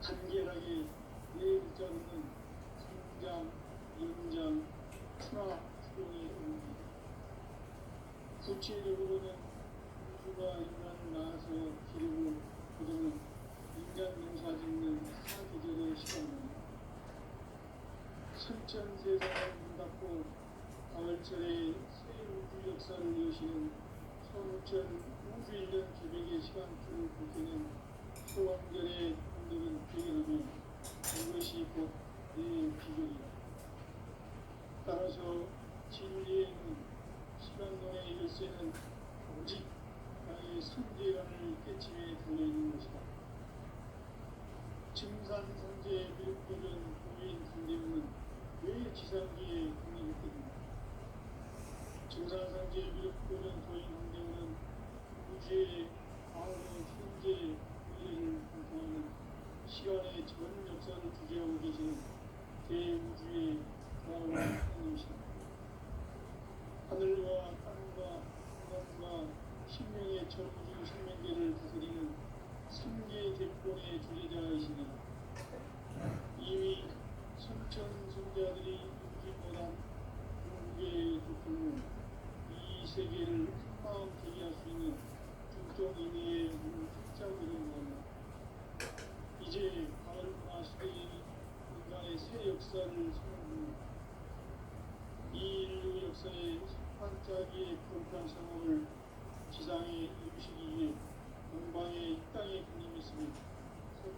간결하게 네 글자로는 성장, 연장, 추나, 추동의 의미입니다. 구체적으로는 우주가 인간을 낳아서 기르고 거두는 인간 농사 짓는 사계절의 시간입니다. 선천 세상을 문 닫고 가을철에 새 우주 역사를 여시는 서우천 우주 1년 계획의 시간표를 볼 때는 소원결의 분들은 대결하며 이것이 곧 내 비결이다. 따라서 진리에는 시간론의 열쇠는 오직 나의 성재란을 깨침에 달려있는 것이다. 증산성제의 미륵도전 고인 상대문은 왜 지상기에 국립했겠는가? 증산성제의 미륵도전 도인 상대문은 우주의 과거, 현재, 미래를 관통하는 시간의 전 역사를 주재하고 계시는 대우주의 과거 하나님이시다. 하늘과 땅과 인간과 신명의 전우주 생명계를 다스리는 삼계 대권의 주제자이시니 이미 선천성자들이 인기보단 중국의 도품으로 이 세계를 한마음 대기할 수 있는 중동인의 흑자들인 겁니다. 이제 가을 문화 시대의 인간의 새 역사를 선언합니다. 이 인류 역사의 반짝이의 거룩한 성업을 지상에 이루시기 위해 동방의 이 땅에 군림이 있으며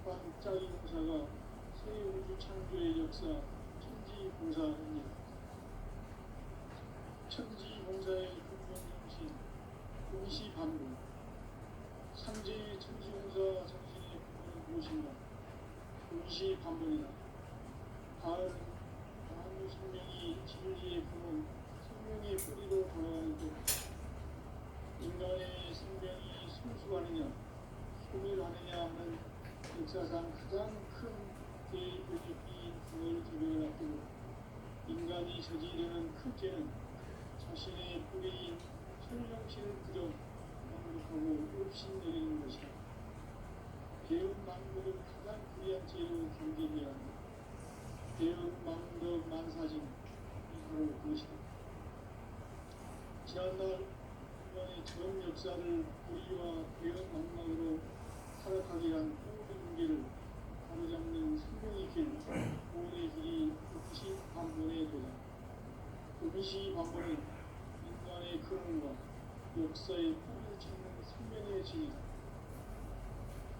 반짝이 공사가 새 우주 창조의 역사 천지공사입니다. 천지공사의 근본정신 동시반복. 삼재의 천지공사 정신의 근본은 무엇인가? 동시반복이다. 가을은 만유 생명이 진리의 근원, 생명의 뿌리로 돌아가는 것. 인간의 생명이 순수하느냐, 소멸하느냐 하는 역사상 가장 큰 대변혁기인 가을 개벽을 앞두고 인간이 저지르는 큰 죄는 자신의 뿌리인 천령신을 그저 만족하고 읊신내리는 것이다. 배운 망국은 가장 불리한 죄로 경계해야 한다. 배운 망덕 만사진, 이 바로 그것이다. 지난날 인간의 전 역사를 불의와 배운 망막으로 타락하게 한 모든 문제를 바로잡는 생명의 길, 구원의 길이 동시반본의 도다. 동시반본은 인간의 근원과 역사의 뿌리를 찾는 생명의 진이다.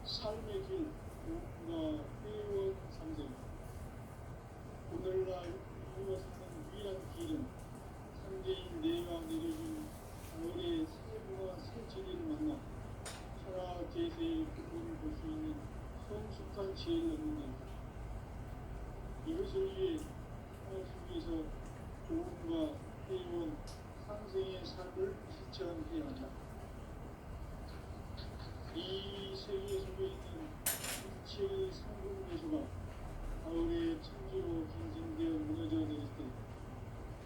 삶의 길, 무엇보다 회원 삼세. 오늘날 우리가 사는 유일한 길은 삼재인 내가 내려준 가을의 세부와 새지리를 만나 천하 제세의 근본을 볼 수 있는 성숙한 지혜를 얻는 것이다. 이것을 위해 하늘 속에서 도움과 회원, 상생의 삶을 실천해야 한다. 이 세계 속에 있는 일체의 상공 개수가 가을의 천지로 경쟁되어 무너져 내릴 때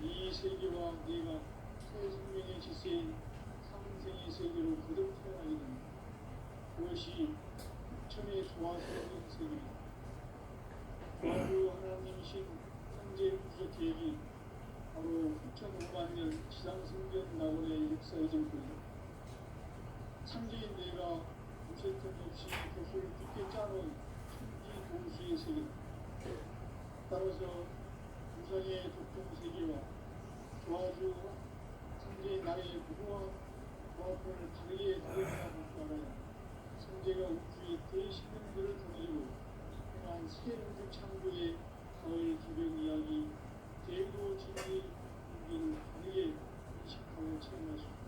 이 세계와 내가 새 생명의 질서인 상생의 세계로 거듭 태어나게 됩니다. 그것이 흑천의 조화스러운 세계입니다. 조화주 하나님이신 현재 우주적 계획이 바로 9,500만 년 지상승전 낙원의 역사의 전부입니다. 창조인 내가 무쇠 틈 없이 돛을 깊게 짜놓은 천지 동시의 세계. 따라서 우상의 독종 세계와 조화주 창조인 나의 무궁한 조합을 다르게 구별해야 볼 줄 알아야 성제가 우주의 대신령들을 보내주고 행한 새 우주 창조의 가을 기병 이야기 대도 진리의 문제를 다르게 인식하고 체험할 수 있다.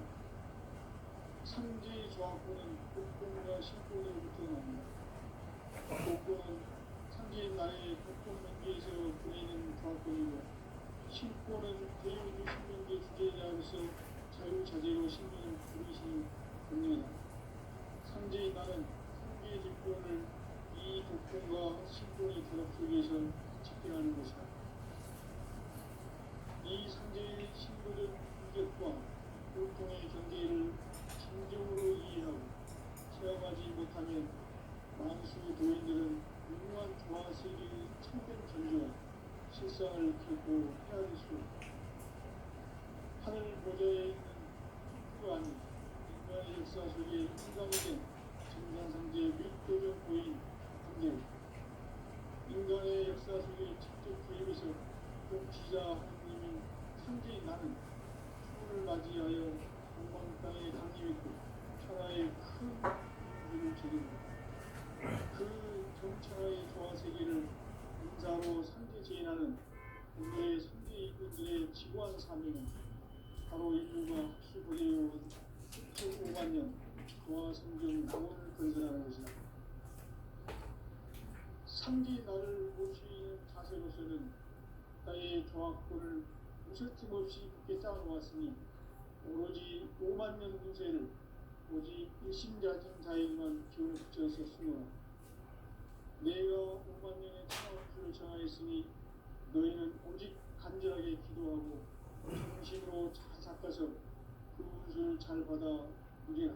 삼재의 조합권은 복권과 신권으로부터 나옵니다. 복권은 삼재인 나라의 복권 명계에서 보내는 조합권이고 신권은 대우주 신명계 주제자로서 자유자재로 신명을 부르시는 권능이다. 삼재인 나는 삼계의 뒷권을 이 복권과 신권의 결합 속에서 집행하는 것이다. 이 삼재의 신도적 인격과 고통의 경계를 진정으로 이해하고 체험하지 못하면 만수 도인들은 무궁한 조화 세계의 참된 존재와 실상을 결코 헤아릴 수 없다. 하늘 보좌에 있는 그 안에 인간의 역사 속에 인간이 된 정상상제 윗도전 고인 한계로 인간의 역사 속에 직접 개입해서 복지자 하느님인 상제인 나는 추후를 맞이하여 동방 땅에 강림했고 천하의 큰 인주를 제립니다. 그 정천하의 조화 세계를 인사로 상제 제인하는 오늘의 상제 이분들의 지구한 사명은 바로 인류가 혹시 보내온 15만 년 조화 성경 낙원을 건설하는 것이다. 상제의 나를 모시는 자세로서는 나의 조화권을 무설짐 없이 굳게 쌓아놓았으니 오로지 5만 년 운세를 오직 일심자진 자에게만 기운을 붙여서 쓰노라. 내가 5만 년의 창업주를 정하였으니 너희는 오직 간절하게 기도하고 정신으로 잘 닦아서 그 운수를 잘 받아 누리라.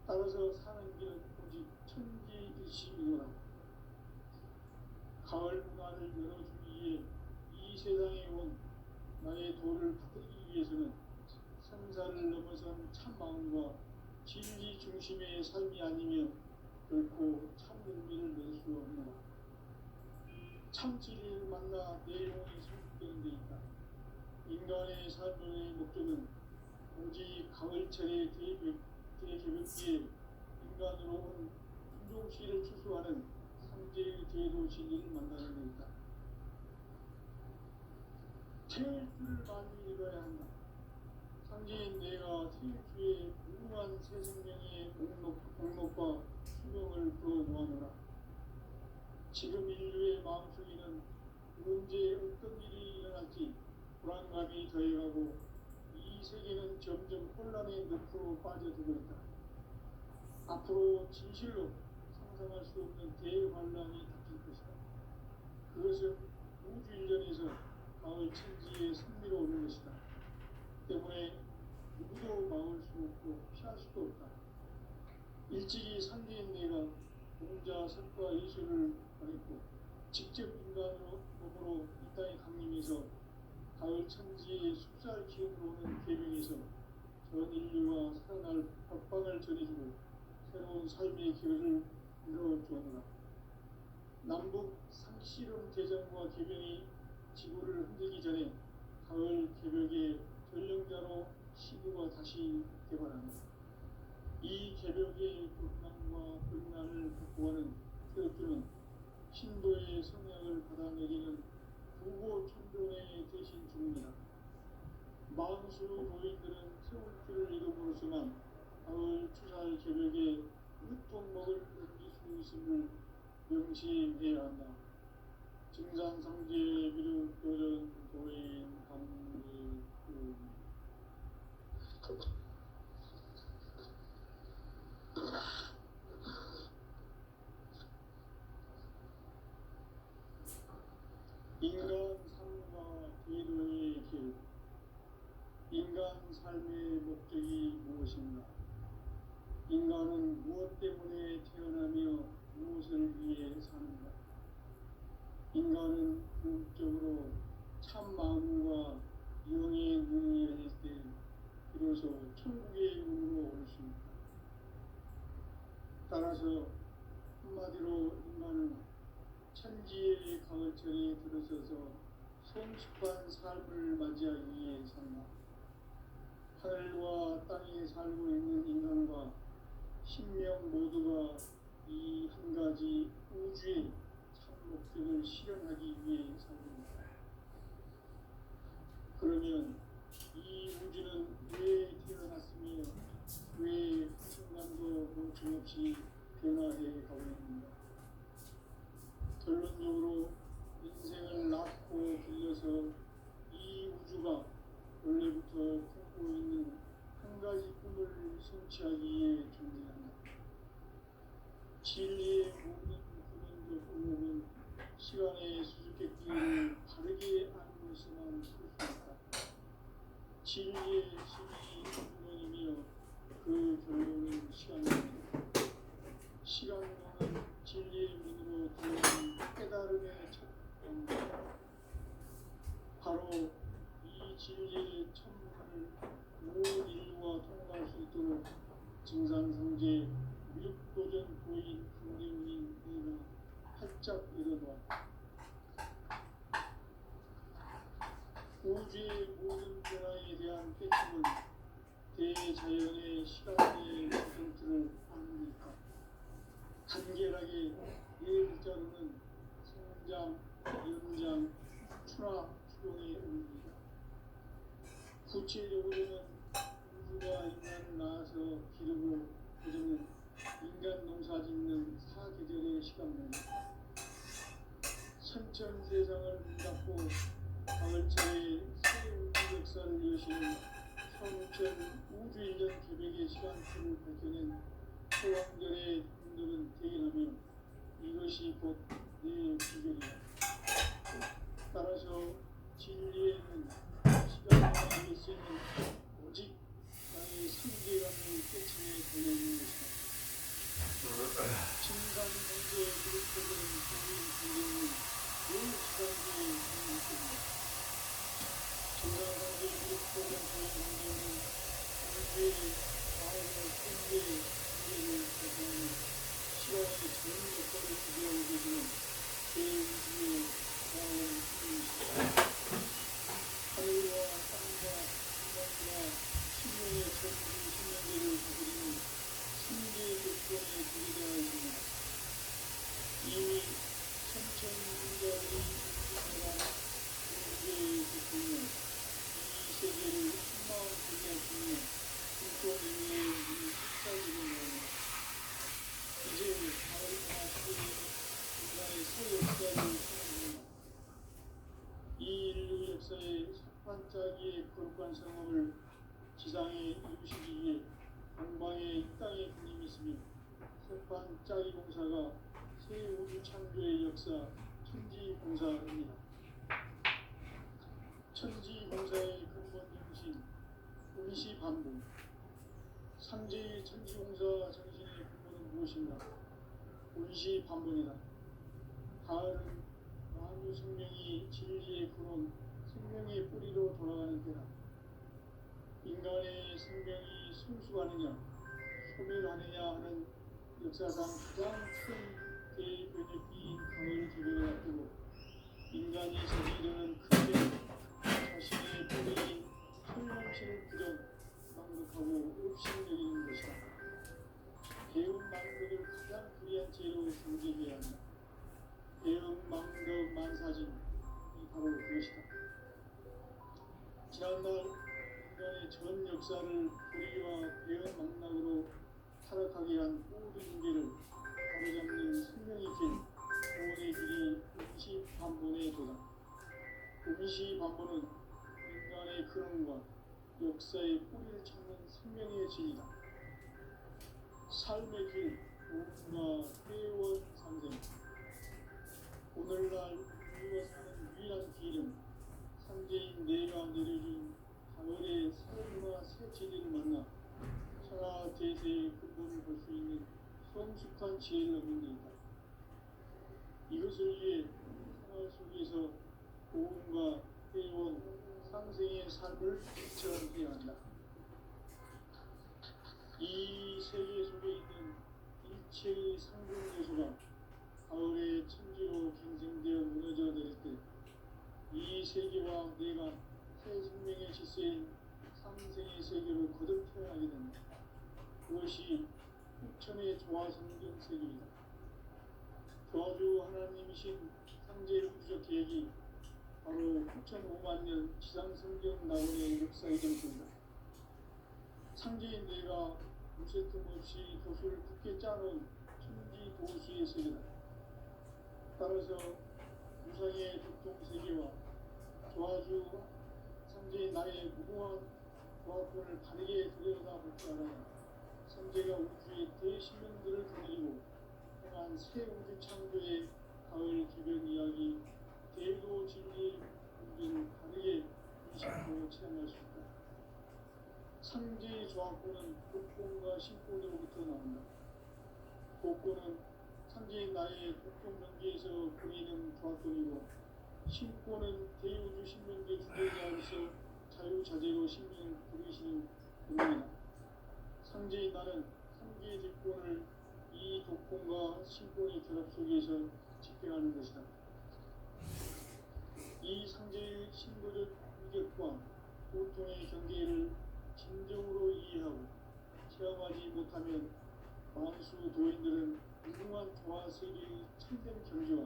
따라서 사는 길은 오직 천지일심이노라. 가을 문화를 열어주기 위해 이 세상에 온 나의 도를 받들기 위해서는 생사를 넘어선 참마음과 진리 중심의 삶이 아니면 결코 참 의미를 낼 수 없노라. 참 진리를 만나 내 영혼이 성숙되는 데 있다. 인간의 삶의 목적은 오직 가을철의 대개벽기에 인간으로 온 품종씨를 추수하는 상제의 제도 진리를 만나는 데 있다. 태울 줄을 많이 읽어야 한다. 상제인 내가 태일주의 무궁한 새 생명의 목록과 수명을 부어 놓아노라. 지금 인류의 마음속에는 언제 어떤 일이 일어날지 불안감이 더해가고 이 세계는 점점 혼란의 늪으로 빠져들고 있다. 앞으로 진실로 상상할 수 없는 대환란이 닥칠 것이다. 그것은 우주 일련에서 가을 천지의 승리로 오는 것이다. 때문에 누구도 막을 수 없고 피할 수도 없다. 일찍이 상제인 내가 공자, 석과 예술을 보냈고 직접 인간으로 몸으로 이 땅에 강림해서 가을 천지의 숫살 기운으로 오는 계명에서 전 인류가 살아날 법방을 전해주고 새로운 삶의 기회를 이루어주었노라. 남북 상씨름 대전과 계명이 지구를 흔들기 전에 가을 개벽의 전령자로 시구가 다시 개발한다. 이 개벽의 불만과 불난을 극복하는 태극주는 신도의 성향을 받아내리는 부고 천종의 대신 중입니다. 만수 도인들은 태울주를 이름으로서만 가을 추살 개벽에 으통목을 옮길 수 있음을 명시해야 한다. 증산상제 비륵 도전 도인 감리 인간 삶과 기도의 길. 인간 삶의 목적이 무엇인가? 인간은 무엇 때문에 태어나며 무엇을 위해 사는가? 인간은 궁극적으로 참 마음과 영의 눈이 열릴 때 비로소 천국의 문으로 올 수 있다. 따라서 한마디로 인간은 천지의 가을철에 들어서서 성숙한 삶을 맞이하기 위해 산다. 하늘과 땅에 살고 있는 인간과 신명 모두가 이 한 가지 우주의 참 목적을 실현하기 위해 살립니다. 그러면 이 우주는 왜 태어났으며 왜 한순간도 멈춤없이 변화해 가고 있는가? 결론적으로 인생을 낳고 길러서 이 우주가 원래부터 품고 있는 한 가지 꿈을 성취하기 위해 존재한다. 진리의 모든 근원적 의목은 시간의 수수께끼를 바르게 알고서만 풀 수 있다. 진리의 실이 근원이며 그 결론은 시간입니다. 시간론은 진리의 문으로 들어오는 깨달음의 첫 방법, 바로 이 진리의 천문을 온 인류가 통과할 수 있도록 증산성제 미륵도전 보인 강대문인 내가 활짝 열어놓았다. 우주의 모든 변화에 대한 깨침은 대자연의 시간의 퍼센트를 아닙니까? 간결하게 네 글자로는 성장, 연장, 추나 추동의 의미입니다. 구체적으로는 우주가 인간을 낳아서 기르고 거저는 인간 농사 짓는 사계절의 시간입니다. 선천 세상을 문닫고 가을철에 새 우주 역사를 여시는 선천 우주 1년 계획의 시간표를 밝혀낸 소왕절의 분들은 대견하며 이것이 곧 내 비결이다. 따라서 진리에는 시간과 열쇠는 오직 나의 상대감을 깨침에 달려있는 것이다. 진상성제의 기록되는 고인 분들은 늘 시간대에 있는 것입니다. 진상성제의 기록되는 고인 분들은 우주의 마음의 현재의 세계를 대표하는 시간의 전 역사를 지배하고 계시는 제2주의 마음의 힘이십니다. 하늘과 땅과 인간과 신명의 전부 신명대를 다스리는 신비의 조건에 들이대하였습니다. 이미 천천문자들이 인정한 우주의 조건은 이 세계를 한마음 들려주며 불꽃 의미의 이 십자지를 넣습니다. 이제 바로 시대의 인간의 새 역사를 선언합니다. 이 인류 역사의 첫 반짝이의 거룩한 성업을 지상에 이루시기 위해 동방의 이 땅에 그님이 있으며 첫 반짝이 공사가 새 우주 창조의 역사 천지 공사입니다. 천지 공사의 근본 정신 운시 반복. 상제의 천지 공사 정신의 근본은 무엇인가? 운시 반복이다. 가을은 만유 생명이 진리의 근원, 생명의 뿌리로 돌아가는 때다. 인간의 생명이 성숙하느냐, 소멸하느냐 하는 역사상 가장 큰 대변혁기인 가을 기별을 앞두고 인간이 저지르는 큰 죄, 자신의 뿌리인 철망신을 부정 망극하고 읍신여기는 것이다. 배운 망극을 가장 불리한 죄로 상징해야 한다. 배운 망덕 만사진이 바로 그것이다. 지난날 인간의 전 역사를 불의와 배은 망락으로 타락하게 한 모든 인재를 바로잡는 생명의 길, 구원의 길이 음시반본에 도다. 음시반본은 인간의 근원과 역사의 뿌리를 찾는 생명의 진이다. 삶의 길, 도움과 회원 상생. 오늘날 우리가 사는 유일한 길은 상제인 내가 내려준 가을의 새로운 새 진리를 만나 천하 대세의 근본을 볼 수 있는 성숙한 지혜를 얻는 데이다. 이것을 위해 생활 속에서 도움과 회원, 상생의 삶을 실천해야 한다. 이 세계 속에 있는 일체의 상승 요소가 가을의 천지로 갱생되어 무너져 내릴 때 이 세계와 내가 새 생명의 질서인 상생의 세계로 거듭 태어나게 됩니다. 그것이 흑천의 조화성경 세계입니다. 저주 하나님이신 상제 우주적 계획이 바로 9,500년 지상성경 나온의 역사의 정수입니다. 상제인 내가 무쇠 틈 없이 도수를 굳게 짜놓은 천지 도수의 세계다. 따라서 무상의 독통세계와 조화주 상제의 나의 무궁한 조화권을 바르게 들여다볼 줄 알아야 상제가 우주의 대신명들을 거느리고 행한 새 우주 창조의 가을 기변 이야기 대도 진리의 우주를 바르게 의식하고 체험할 수 있다. 상제의 조화권은 복권과 신권으로부터 나온다. 복권은 상제의 나의 국경 경계에서 보내는 조합권이고 신권은 대우주 신명계 주대자로서 자유자재로 신명을 부르시는 분입니다. 상제인 나는 3개의 대권을 이 독권과 신권의 결합 속에서 집행하는 것이다. 이 상제의 신도적 위격과 고통의 경계를 진정으로 이해하고 체험하지 못하면 만수 도인들은 무궁한 조화 세계의 참된 경지와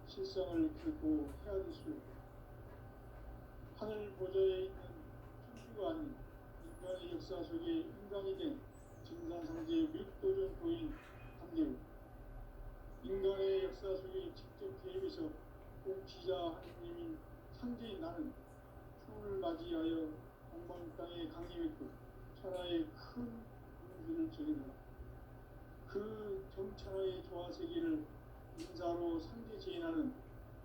실상을 결코 헤아릴 수 없다. 하늘 보좌에 있는 천주가 아닌 인간의 역사 속에 인간이 된 증산상제의 윗도전 도인 한계우, 인간의 역사 속에 직접 개입해서 공치자 하느님인 상제인 나는 추를 맞이하여 동방 땅에 강림했고 천하의 큰 문주를 정해놓아 그 정천하의 조화세계를 인사로 상제 제인하는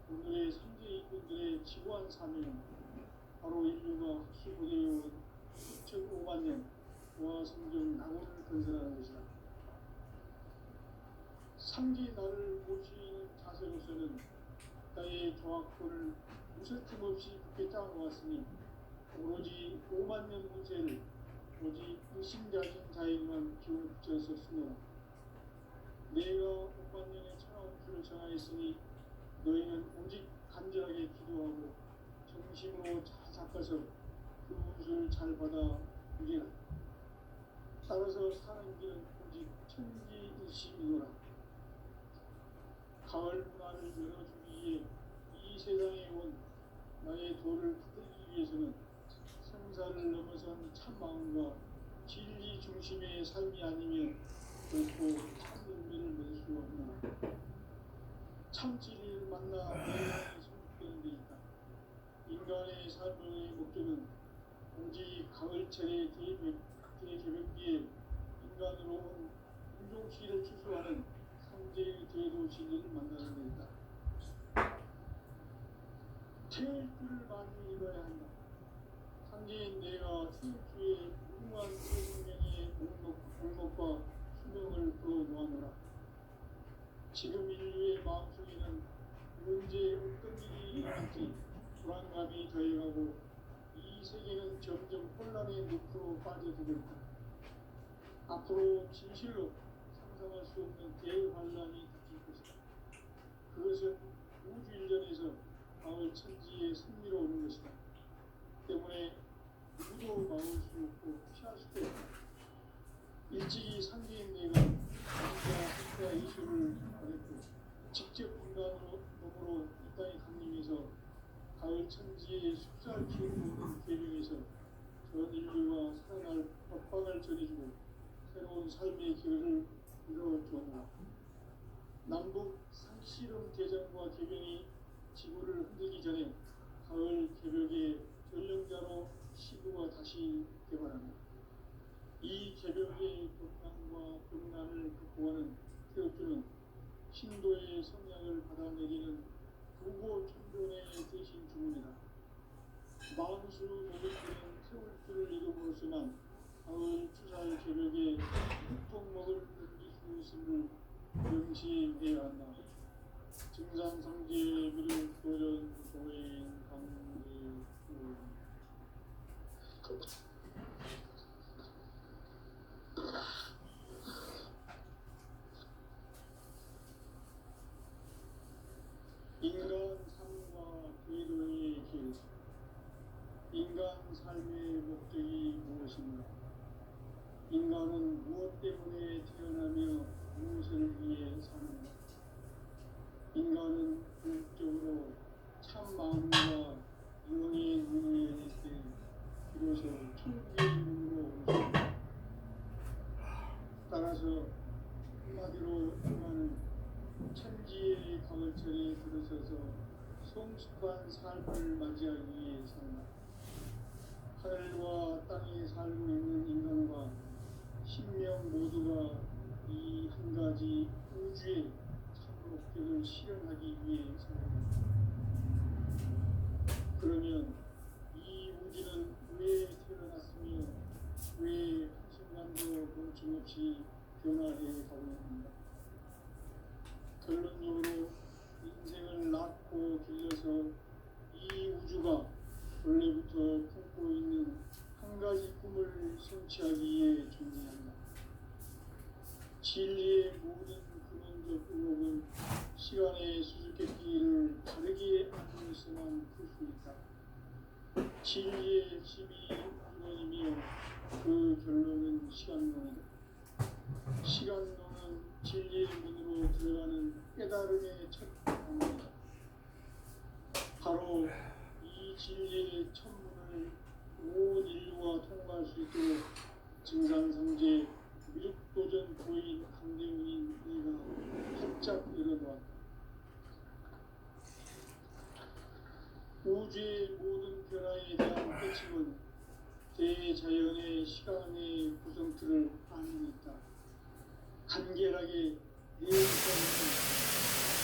오늘의 상제 이꾼들의 지구한 사명은 바로 인류가 학수고대해온 6,5만 년 조화성경 낙원을 건설하는 것이다. 상제 나를 모시는 자세로서는 나의 조화권을 무설틈 없이 굳게 짜놓았으니 오로지 5만 년 운세를 오직 일심자진 자에게만 기운을 붙여서 쓰노라. 내가 5만 년의 천하운수를 정하였으니 너희는 오직 간절하게 기도하고 정심으로 잘 닦아서 그 운수를 잘 받아 누리라. 따라서 사는 길은 오직 천지일심이노라. 가을 문화를 열어주기 위해 이 세상에 온 나의 도를 붙들기 위해서는 생사를 넘어선 참 마음과 진리 중심의 삶이 아니면 결코 참 열매를 맺을 수 없노라. 참 진리를 만나 내면이 성숙되는 데 있다. 인간의 삶의 목적은 오직 가을철의 대개벽기에 인간으로 온 인종시를 추수하는 상제의 대도 진리를 만나는 데 있다. 태일 줄을 많이 읽어야 한다. 상제인 내가 태일주의 무궁한 생명의 목록과 수명을 풀어놓아노라. 지금 인류의 마음속에는 언제 어떤 일이 일어날지 불안감이 더해가고 이 세계는 점점 혼란의 늪으로 빠져들고 있다. 앞으로 진실로 상상할 수 없는 대환란이 닥칠 것이다. 그것은 우주 일전에서 가을 천지의 승리로 오는 것이다. 때문에 누구도 막을 수 없고 피할 수도 없다. 일찍이 상제인 내가 남자 이수를 받았고 직접 인간으로 몸으로 이 땅에 강림해서 가을 천지의 숫살 키우는 계명에서 전 인류가 살아날 법방을 전해주고 새로운 삶의 길을 이뤄주었노라. 남북 상씨름 대전과 개병이 지구를 흔들기 전에 가을 개벽의 전령자로 시구가 다시 개발한다. 이 개벽의 경난과 병난을 극복하는 태엽주는 신도의 성향을 받아내리는 부고 천존의 대신 주문이다. 만수 노릇되는 태울주를 이름으로서만 가을 추살 개벽에 흙통먹을 넘길 수 있음을 명시해야 한다. 증산상제의 미륵 도전 도인 강제군 인간 삶과 궤도의 길. 인간 삶의 목적이 무엇인가? 인간은 무엇 때문에 태어나며 무엇을 위해 사는가? 인간은 궁극적으로 참 마음과 영의 눈을 열릴 때 비로소 천국의 문으로 오를 수 있다. 따라서 한마디로 인간은 천지의 가을철에 들어서서 성숙한 삶을 맞이하기 위해 산다. 하늘과 땅에 살고 있는 인간과 신명 모두가 이 한 가지 우주의 참 목적을 실현하기 위해 산다. 그러면 이 우주는 왜 태어났으며 왜 한순간도 멈춤없이 변화해 가고 있는가? 결론적으로 인생을 낳고 길러서 이 우주가 원래부터 품고 있는 한 가지 꿈을 성취하기 위해 존재한다. 진리의 모든 근원적 의혹은 시간의 수수께끼를 다르게 알면서만 풀 수 있다. 진리의 핵심이 근원이며 그 결론은 시간론이다. 시간론은 진리의 문으로 들어가는 깨달음의 첫 방문이다. 바로 이 진리의 천문을 온 인류가 통과할 수 있도록 증산상제 미륵도전 고인 강대문인 네가 활짝 열어놓았다. 우주의 모든 변화에 대한 끝임은 대자연의 시간의 구성틀을 안고 있다. 간결하게 내일까지는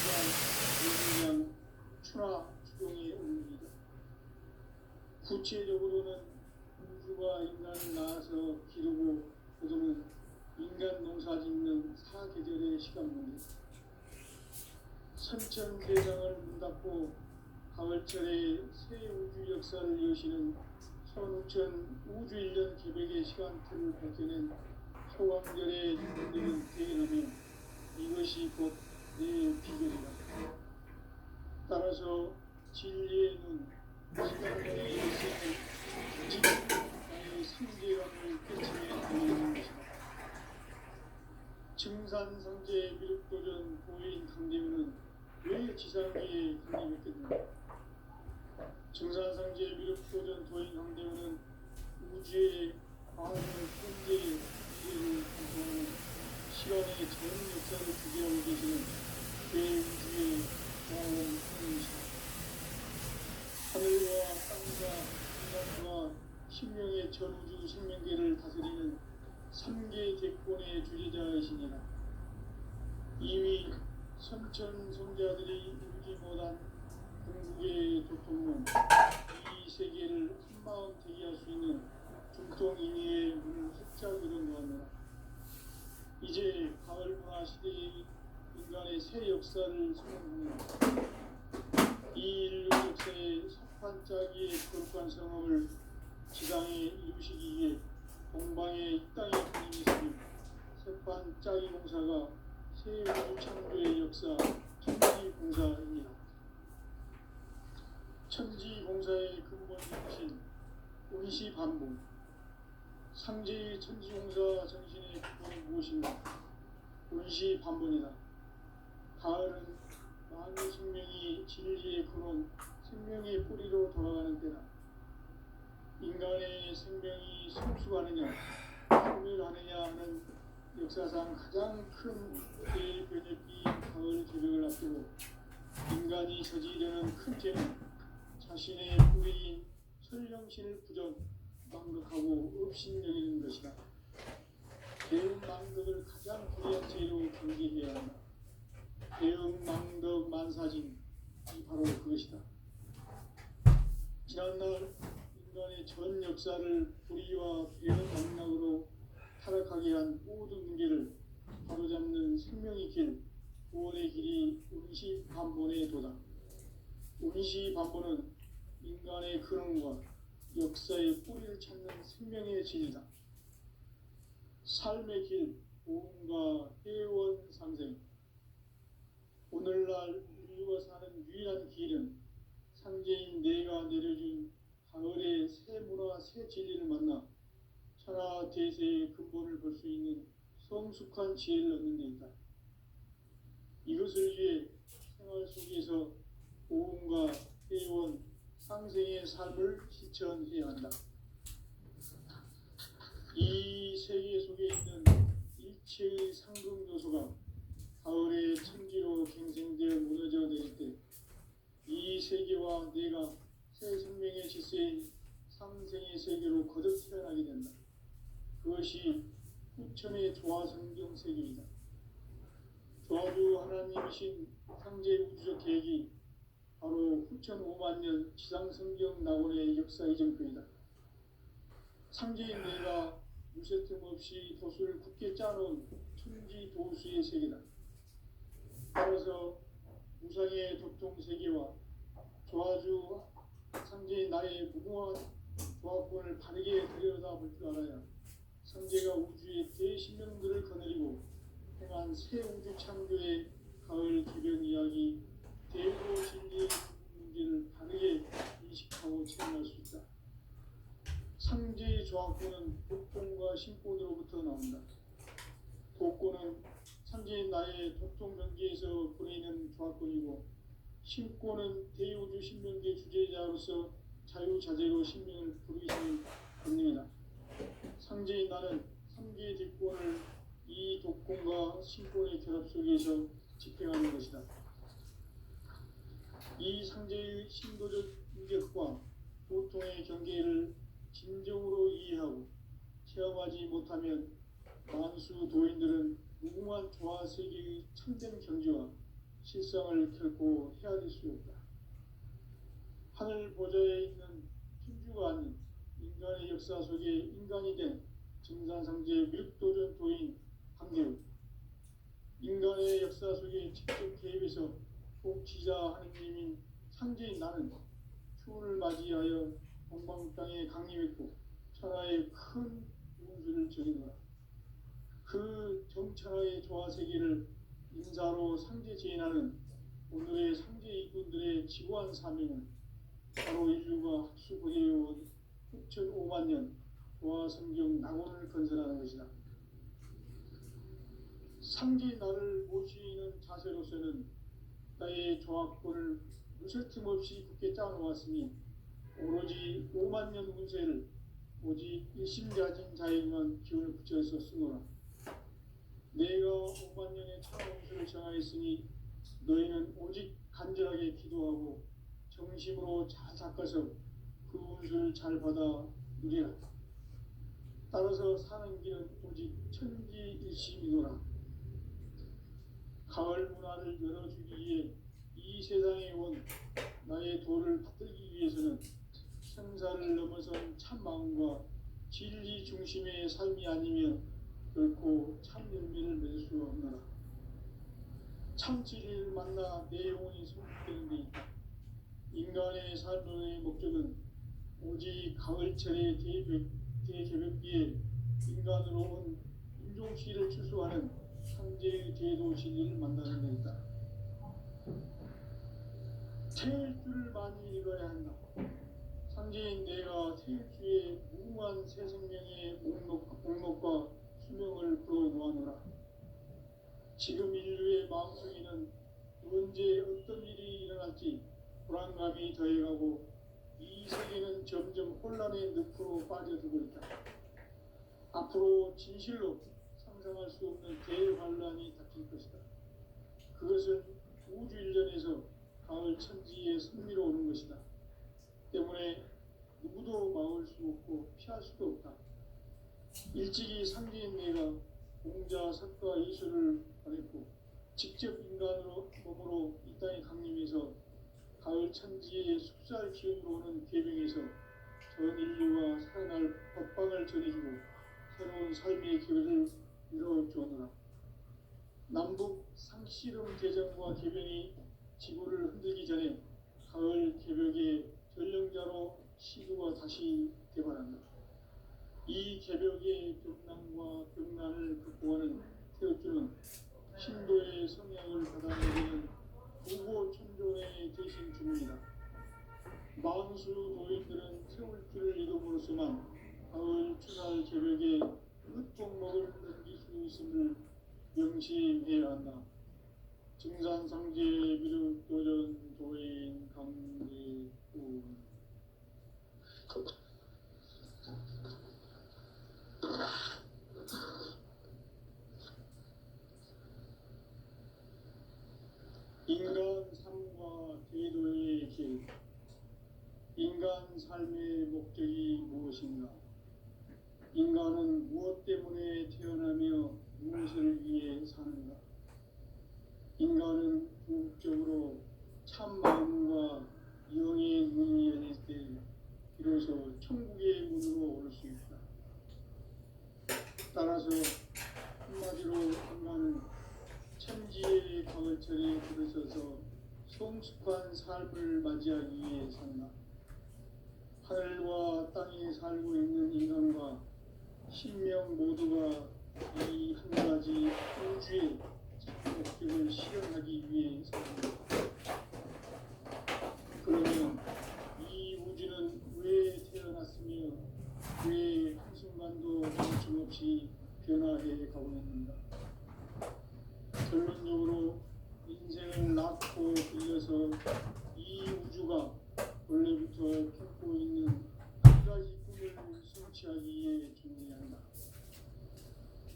시간, 용량, 추나 추동의 원리이다. 구체적으로는 우주가 인간을 낳아서 기르고 거두는 인간 농사 짓는 사계절의 시간론이다. 선천대장을 문닫고 가을철에 새 우주 역사를 여시는 선우천 우주일년 개백의 시간틀을 밝혀낸 소강절의 인물들은 대단하며 이것이 곧 내 비결이다. 따라서 진리의 눈, 시간론의 열쇠는 오직 나의 상제감을 깨치며 들리는 것이다. 증산상제 미륵도전 고인 강대문은 왜 지상위에 강림했겠는가? 증산상제 미륵도전 도인 강대문은 우주의 과거, 현재, 미래를 관통하는 시간의 전 역사를 주재하고 계시는 대우주의 과원형이시다. 하늘과 땅과 인간과 신명의 전우주 생명계를 다스리는 3개 대권의 주재자이시니라. 이미 선천성자들이 울지 못한 궁극의 도통문, 이 세계를 한마음 대기할 수 있는 중통인의의 문을 활짝 열어놓았노라. 이제 가을 문화 시대의 인간의 새 역사를 선언합니다. 이 인류 역사의 석판짜기의 거룩한 성험을 지상에 이루시기 위해 동방의 이 땅의 주님이 있으며 석판짜기 공사가 새 우주 창조의 역사 천지공사입니다. 천지공사의 근본이신 운시반복, 상제의 천지공사 정신의 근본은 무엇인가? 운시반복이다. 가을은 만유 생명이 진리의 근원, 생명의 뿌리로 돌아가는 때다. 인간의 생명이 성숙하느냐, 소멸하느냐 하는 역사상 가장 큰 대변혁기인 가을 개벽을 앞두고 인간이 저지르는 큰 죄는 자신의 뿌리인 설령신을 부정, 망극하고 업신여기는 것이다. 대응 망덕을 가장 불의한 죄로 경계해야 한다. 대응 망덕 만사징이 바로 그것이다. 지난날 인간의 전 역사를 불의와 대응 망락으로 타락하게 한 모든 문제를 바로잡는 생명의 길, 구원의 길이 운시반본의 도다. 운시반본은 인간의 근원과 역사의 뿌리를 찾는 생명의 진이다. 삶의 길, 보험과 회원 상생. 오늘날 인류가 사는 유일한 길은 상제인 내가 내려준 가을의 새 문화, 새 진리를 만나 천하 대세의 근본을 볼 수 있는 성숙한 지혜를 얻는 데 있다. 이것을 위해 생활 속에서 보험과 회원, 상생의 삶을 실천해야 한다. 이 세계 속에 있는 일체의 상금 요소가 가을의 천지로 갱생되어 무너져 내릴 때 이 세계와 내가 새 생명의 질서인 상생의 세계로 거듭 태어나게 된다. 그것이 후천의 조화성경 세계이다. 조화주 하나님이신 상제 우주적 계획이 바로 후천 5만 년 지상성경 낙원의 역사 이정표이다. 상제인 내가 무쇠틈 없이 돛을 굳게 짜놓은 천지 도수의 세계다. 따라서 우상의 도통 세계와 조아주 상제인 나의 무궁한 조합권을 바르게 들여다볼 줄 알아야 상제가 우주의 대신명들을 거느리고 행한 새 우주 창조의 가을 기변 이야기 대우로 진리의 문제를 바르게 인식하고 체험할 수 있다. 상제의 조합권은 독권과 신권으로부터 나온다. 독권은 상제인 나의 도통 경계에서 보내는 조합권이고, 신권은 대우주 신명계 주제자로서 자유자재로 신명을 부르시는 권능이다. 상제인 나는 3개의 뒷권을 이 독권과 신권의 결합 속에서 집행하는 것이다. 이 상제의 신도적 인격과 도통의 경계를 진정으로 이해하고 체험하지 못하면 만수 도인들은 무궁한 조화 세계의 참된 경지와 실상을 결코 헤아릴 수 없다. 하늘 보좌에 있는 천주가 아닌 인간의 역사 속에 인간이 된 증산상제 밀도전 도인 한계로 인간의 역사 속에 직접 개입해서 통치자 하느님인 상제인 나는 추운을 맞이하여 동방 땅에 강림했고 천하의 큰 운수를 전이노라. 그 정천하의 조화 세계를 인사로 상제 제인하는 오늘의 상제 이꾼들의 지구한 사명은 바로 인류가 학수부해온 6,500만 년 조화 성경 낙원을 건설하는 것이다. 상제 나를 모시는 자세로서는 나의 조합권을 무설틈 없이 굳게 짜놓았으니 오로지 5만 년 운세를 오직 일심가진 자에게만 기운을 붙여서 쓰노라. 내가 5만 년의 천운수를 정하였으니 너희는 오직 간절하게 기도하고 정심으로 잘 닦아서 그 운수를 잘 받아 누리라. 따라서 사는 길은 오직 천지일심이노라. 가을 문화를 열어주기 위해 이 세상에 온 나의 도를 받들기 위해서는 생사를 넘어선 참 마음과 진리 중심의 삶이 아니면 결코 참 열매를 맺을 수 없노라. 참 진리를 만나 내 영혼이 성숙되는 데 있다. 인간의 삶의 목적은 오직 가을철의 대개벽기에 인간으로 온 인종시를 추수하는 상제의 대도 진리를 만나는 데 있다. 태일주를 많이 읽어야 한다. 상제인 내가 태일주의 무궁한 새 생명의 목록과 수명을 풀어놓아노라. 지금 인류의 마음속에는 언제 어떤 일이 일어날지 불안감이 더해가고 이 세계는 점점 혼란의 늪으로 빠져들고 있다. 앞으로 진실로 상상할 수 없는 대환란이 닥칠 것이다. 그것은 우주 일전에서 가을 천지의 승리로 오는 것이다. 때문에 누구도 막을 수 없고 피할 수도 없다. 일찍이 상제인 내가 공자, 석가, 이수를 보냈고 직접 인간으로 몸으로 이 땅에 강림해서 가을 천지의 숙살 기운으로 오는 계명에서 전 인류가 살아날 법방을 전해주고 새로운 삶의 기회를 이뤄주었노라. 남북 상씨름 대전과 개병이 지구를 흔들기 전에 가을 개벽의 전령자로 시구가 다시 개발한다. 이 개벽의 벽난과 벽난을 극복하는 태엽주는 신도의 성향을 받아내는 부고천존의 대신 주문이다. 만수 도인들은 태울주를 이름으로서만 가을 추날 개벽의 끝종목을 넘길 수 있음을 명심해야 한다. 증산상제 비륵도전 도인 강대군 인간 삶과 대도의 길. 인간 삶의 목적이 무엇인가? 인간은 무엇 때문에 태어나며 무엇을 위해 사는가? 인간은 궁극적으로 참 마음과 영의 문이 열릴 때 비로소 천국의 문으로 올 수 있다. 따라서 한마디로 인간은 천지의 가을철에 들어서서 성숙한 삶을 맞이하기 위해 산다. 하늘과 땅에 살고 있는 인간과 신명 모두가 이 한 가지 우주의 목적을 실현하기 위해 산다. 그러면 이 우주는 왜 태어났으며 왜 한순간도 멈춤없이 변화해 가고 있는가? 결론적으로 인생을 낳고 빌려서 이 우주가 원래부터 품고 있는 한 가지 꿈을 성취하기 위해 존재한다.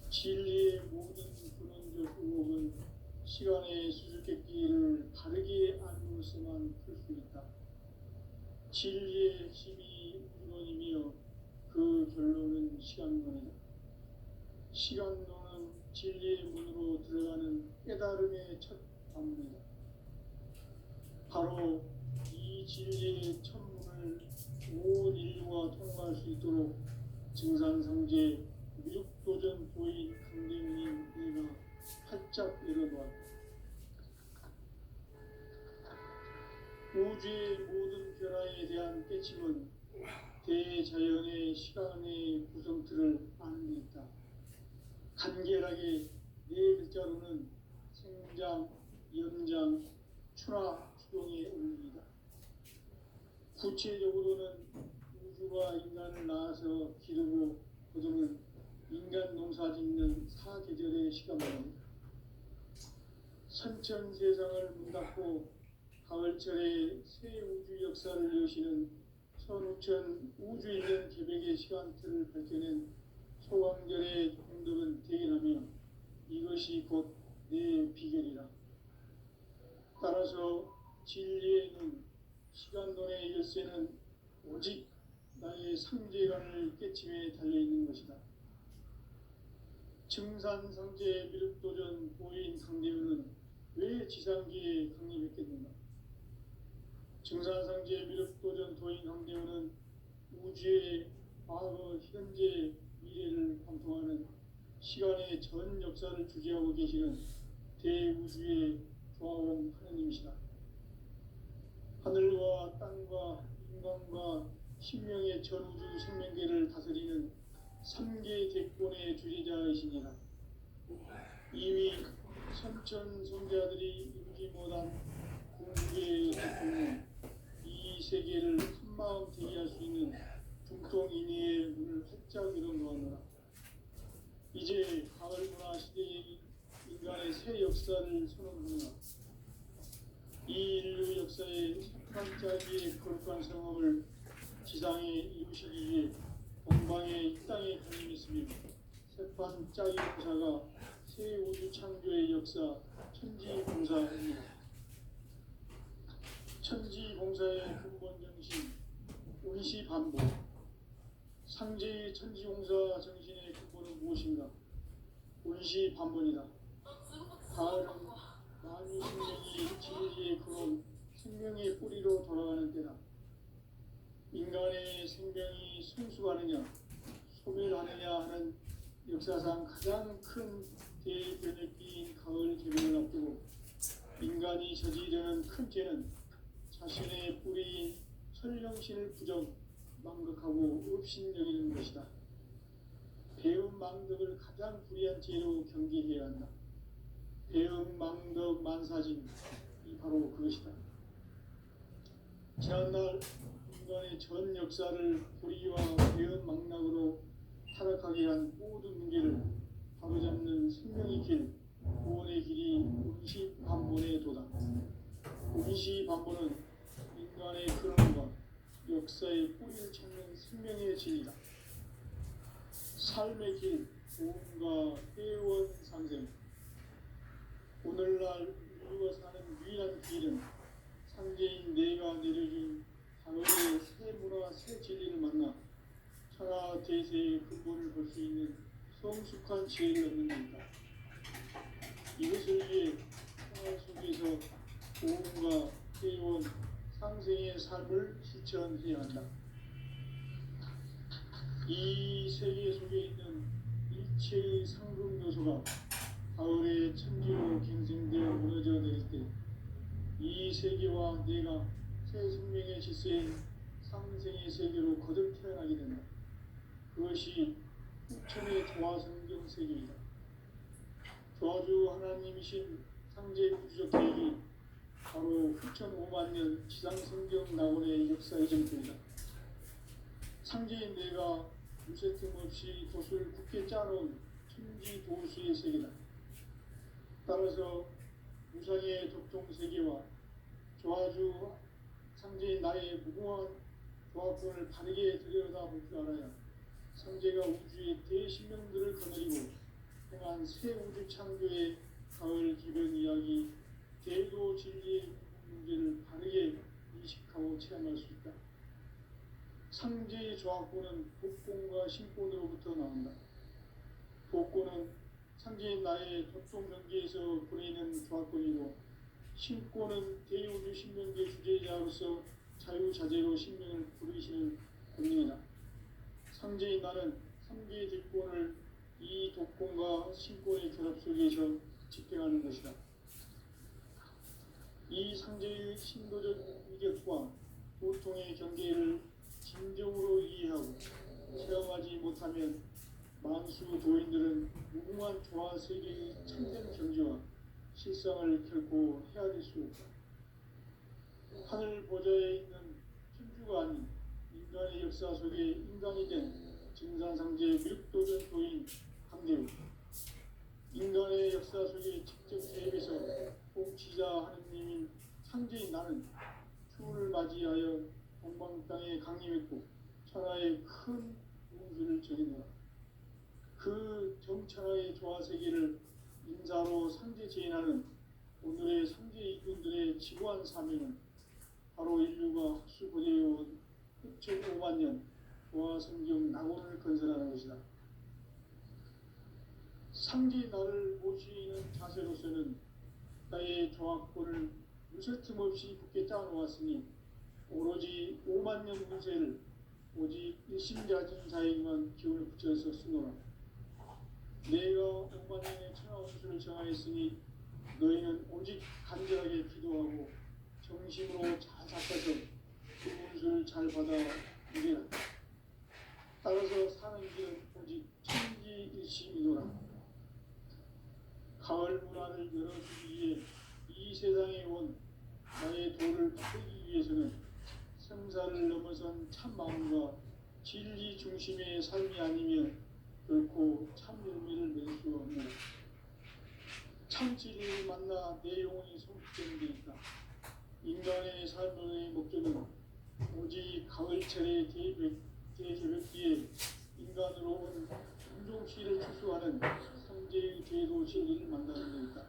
진리의 모든 근원적 의혹은 시간의 수수께끼를 바르게 알므로서만 풀 수 있다. 진리의 핵심이 근원이며 그 결론은 시간론이다. 시간론은 진리의 문으로 들어가는 깨달음의 첫 방문이다. 바로 이 진리의 첫 문을 온 인류가 통과할 수 있도록 증산성제 미륵도전 보인 강대문인 내가 활짝 열어놓았다. 우주의 모든 변화에 대한 깨침은 대자연의 시간의 구성틀을 아는 데 있다. 간결하게 네 글자로는 생장, 연장, 추나 추동의 원리이다. 구체적으로는 우주가 인간을 낳아서 기르고 거두는 인간 농사 짓는 사계절의 시간입니다. 선천 세상을 문닫고 가을철에 새 우주 역사를 여시는 선우천 우주인연 계백의 시간틀을 밝혀낸 소강절의 공덕은 대견하며 이것이 곧 내 비결이라. 따라서 진리의 눈, 시간론의 열쇠는 오직 나의 상제관을 깨침에 달려있는 것이다. 증산성제 미륵도전 보인 강대우는 왜 지상기에 강림했겠는가? 증산성제 미륵도전 도인 강대우는 우주의 과거, 현재, 미래를 관통하는 시간의 전 역사를 주재하고 계시는 대우주의 조화원 하느님이시다. 하늘과 땅과 인간과 신명의 전우주 생명계를 다스리는 3개 대권의 주재자이시니라. 이미 선천 성자들이 이루지 못한 궁극의 대통령, 이 세계를 한마음 대기할 수 있는 중통인의의 문을 활짝 열어놓았노라. 이제 가을 문화 시대의 인간의 새 역사를 선언하노라. 이 인류 역사의 색판짜기의 거룩한 성업을 지상에 이루시기 위해 동방의 이 땅에 강림했으며 색판짜기 공사가 새 우주 창조의 역사 천지봉사입니다. 천지봉사의 근본 정신 운시반복. 상제의 천지봉사 정신의 근본은 무엇인가? 운시반복이다. 가을은 만유 생명이 진리의 근원, 생명의 뿌리로 돌아가는 때다. 인간의 생명이 성숙하느냐, 소멸하느냐 하는 역사상 가장 큰 대변혁기인 가을 개명을 앞두고 인간이 저지르는 큰 죄는 자신의 뿌리인 설령신을 부정, 망극하고 업신여기는 것이다. 배움 망덕을 가장 불의한 죄로 경계해야 한다. 배움 망덕 만사진, 이 바로 그것이다. 지난날 인간의 전 역사를 불의와 배움 망락으로 타락하게 한 모든 문제를 바로잡는 생명의 길, 구원의 길이 운시반본의 도다. 운시반본은 인간의 근원과 역사의 뿌리를 찾는 생명의 진이다. 삶의 길, 보험과 회원 상생. 오늘날 인류가 사는 유일한 길은 상제인 내가 내려준 가을의 새 문화, 새 진리를 만나 천하 대세의 근본을 볼 수 있는 성숙한 지혜를 얻는 것이다. 이것을 위해 생활 속에서 보험과 회원, 상생의 삶을 실천해야 한다. 이 세계 속에 있는 일체의 상급 요소가 가을의 천지로 갱생되어 무너져 내릴 때 이 세계와 내가 새 생명의 질서인 상생의 세계로 거듭 태어나게 된다. 그것이 후천의 조화성경 세계이다. 조화주 하나님이신 상제 구주적 계획이 바로 후천 5만 년 지상성경 낙원의 역사의 전통이다. 상제인 내가 무쇠 틈 없이 돛을 굳게 짜놓은 천지 도수의 세계다. 따라서 무상의 독종 세계와 조화주 상제인 나의 무궁한 조화권을 바르게 들여다볼 줄 알아야 상제가 우주의 대신명들을 거느리고 행한 새 우주 창조의 가을 기변 이야기, 대도 진리의 문제를 바르게 인식하고 체험할 수 있다. 상제의 조화권은 복권과 신권으로부터 나온다. 복권은 상제인 나의 독종 경계에서 보내는 조화권이고, 신권은 대우주 신명계 주제자로서 자유자재로 신명을 부르시는 권능이다. 상제인 나는 3개의 뒷권을 이 독권과 신권의 결합 속에서 집행하는 것이다. 이 상제의 신도적 위력과 보통의 경계를 진정으로 이해하고 체험하지 못하면 만수 도인들은 무궁한 조화 세계의 참된 경지와 실상을 결코 헤아릴 수 없다. 하늘 보좌에 있는 천주가 아닌 인간의 역사 속에 인간이 된 증산상제 묘도전 도인 강대우, 인간의 역사 속에 직접 개입해서 통치자 하느님인 상제인 나는 추운을 맞이하여 동방 땅에 강림했고 천하의 큰 운수를 전해노라. 그 정천하의 조화 세계를 인사로 상제 제인하는 오늘의 상제 이군들의 지구한 사명은 바로 인류가 흡수고대해온 흡천 5만 년 조화 성경 낙원을 건설하는 것이다. 상제 나를 모시는 자세로서는 나의 조화권을 무쇠틈 없이 굳게 짜놓았으니 오로지 5만 년 운세를 오직 일심자진 자에게만 기운을 붙여서 쓰노라. 내가 5만 년의 천하 운수를 정하였으니 너희는 오직 간절하게 기도하고 정심으로 잘 닦아서 그 운수를 잘 받아 누리라. 따라서 사는 길은 오직 천지일심이노라. 가을 문화를 열어주기 위해 이 세상에 온 나의 도를 받기 위해서는 생사를 넘어선 참 마음과 진리 중심의 삶이 아니면 결코 참 열매를 낼 수 없는 참 진리를 만나 내 영혼이 성숙되는 데 있다. 인간의 삶의 목적은 오직 가을철의 대개벽기에 인간으로 온 종종씨를 추수하는 성제의 대도 진리를 만나는 데 있다.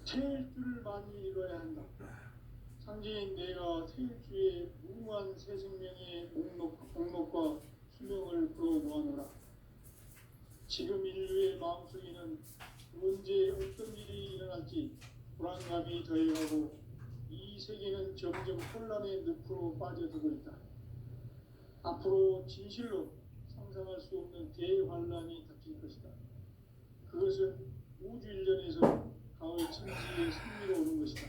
태일주를 많이 이뤄야 한다. 상제인 내가 태일주의 무궁한 새 생명의 목록과 수명을 불어놓아노라. 지금 인류의 마음속에는 언제 어떤 일이 일어날지 불안감이 더해가고 이 세계는 점점 혼란의 늪으로 빠져들고 있다. 앞으로 진실로 상상할 수 없는 대환란이 닥칠 것이다. 그것은 우주 일련에서 가을 천지의 승리로 오는 것이다.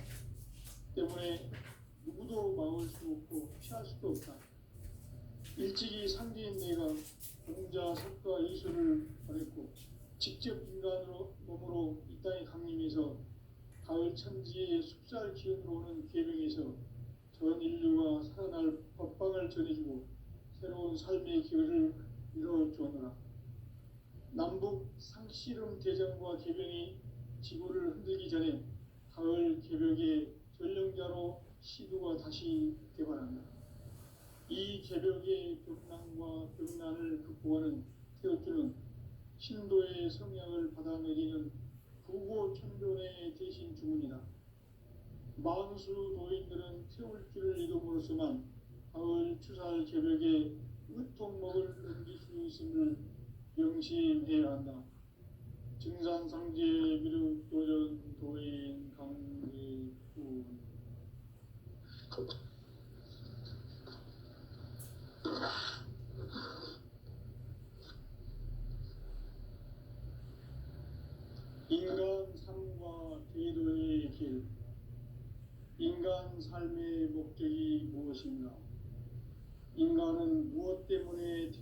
때문에 누구도 막을 수 없고 피할 수도 없다. 일찍이 상제인 내가 공자, 석가, 이수를 보냈고 직접 인간으로 몸으로 이 땅에 강림해서 가을 천지의 숲살 기운으로 오는 계명에서 전 인류가 살아날 법방을 전해주고 새로운 삶의 기회를 이뤄주었노라. 남북 상씨름 대전과 계명이 지구를 흔들기 전에 가을 개벽의 전령자로 시도가 다시 개발한다. 이 개벽의 벽난과 벽난을 극복하는 태어주는 신도의 성향을 받아내리는 부고천존의 대신 주문이다. 만수 도인들은 태울주를 이름으로서만 가을 추살 개벽에 으통목을 넘길 수 있음을 명심해야 한다. 증산상제 미륵도전 도인 강대군 인간 삶과 제도의 인간 삶의 목적이 무엇인가? 인간은 무엇 때문에